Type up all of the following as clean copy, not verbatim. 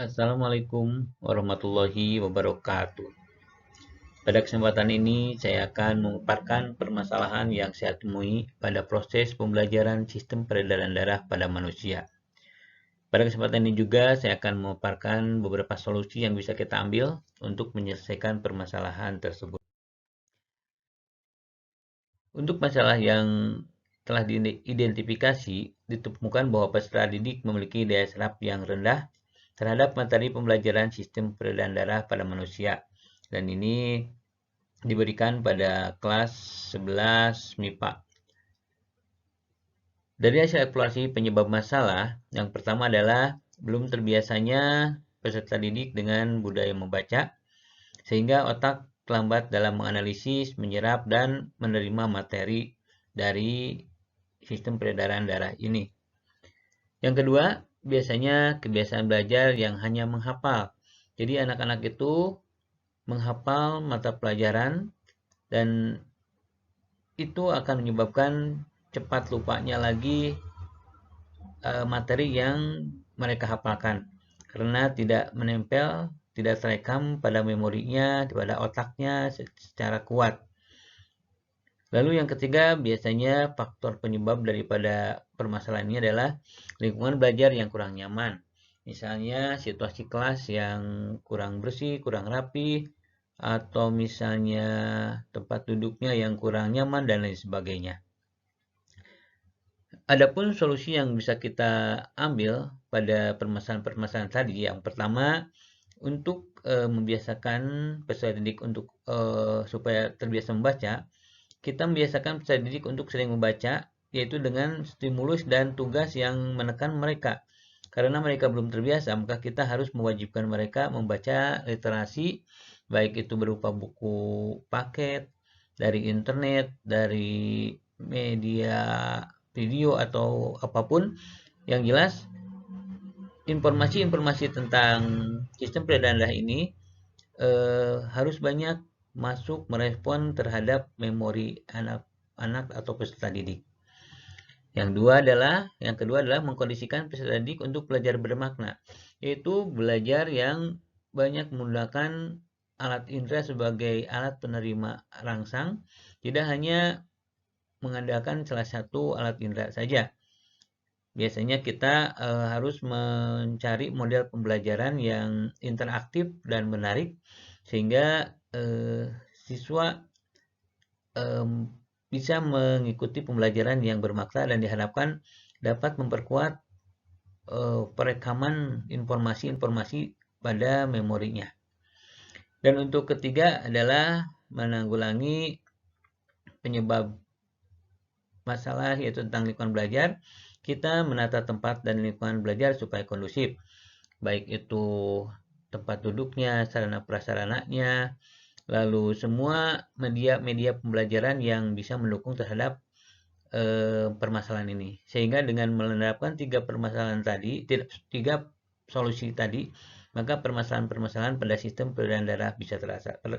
Assalamualaikum warahmatullahi wabarakatuh. Pada kesempatan ini, saya akan memaparkan permasalahan yang saya temui pada proses pembelajaran sistem peredaran darah pada manusia. Pada kesempatan ini juga, saya akan memaparkan beberapa solusi yang bisa kita ambil untuk menyelesaikan permasalahan tersebut. Untuk masalah yang telah diidentifikasi, ditemukan bahwa peserta didik memiliki daya serap yang rendah terhadap materi pembelajaran sistem peredaran darah pada manusia. Dan ini diberikan pada kelas 11 MIPA. Dari hasil eksplorasi penyebab masalah, yang pertama adalah belum terbiasanya peserta didik dengan budaya membaca, sehingga otak terlambat dalam menganalisis, menyerap, dan menerima materi dari sistem peredaran darah ini. Yang kedua, biasanya kebiasaan belajar yang hanya menghafal. Jadi anak-anak itu menghafal mata pelajaran dan itu akan menyebabkan cepat lupanya lagi materi yang mereka hafalkan karena tidak menempel, tidak terekam pada memorinya, pada otaknya secara kuat. Lalu yang ketiga, biasanya faktor penyebab daripada permasalahan ini adalah lingkungan belajar yang kurang nyaman. Misalnya situasi kelas yang kurang bersih, kurang rapi, atau misalnya tempat duduknya yang kurang nyaman dan lain sebagainya. Adapun solusi yang bisa kita ambil pada permasalahan-permasalahan tadi, yang pertama untuk membiasakan peserta didik untuk supaya terbiasa membaca, kita membiasakan peserta didik untuk sering membaca, yaitu dengan stimulus dan tugas yang menekan mereka. Karena mereka belum terbiasa, maka kita harus mewajibkan mereka membaca literasi, baik itu berupa buku paket, dari internet, dari media video atau apapun. Yang jelas, informasi-informasi tentang sistem peredaran darah ini harus banyak masuk merespon terhadap memori anak-anak atau peserta didik. Yang kedua adalah mengkondisikan peserta didik untuk belajar bermakna, yaitu belajar yang banyak menggunakan alat indera sebagai alat penerima rangsang, tidak hanya mengandalkan salah satu alat indera saja. Biasanya kita harus mencari model pembelajaran yang interaktif dan menarik sehingga siswa bisa mengikuti pembelajaran yang bermakna dan diharapkan dapat memperkuat perekaman informasi-informasi pada memorinya. Dan untuk ketiga adalah menanggulangi penyebab masalah yaitu tentang lingkungan belajar. Kita menata tempat dan lingkungan belajar supaya kondusif, baik itu tempat duduknya, sarana prasarananya, lalu semua media pembelajaran yang bisa mendukung terhadap permasalahan ini. Sehingga dengan menerapkan tiga solusi tadi, maka permasalahan-permasalahan pada sistem peredaran darah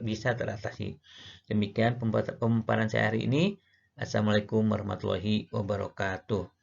bisa teratasi. Demikian pemaparan saya hari ini. Assalamualaikum warahmatullahi wabarakatuh.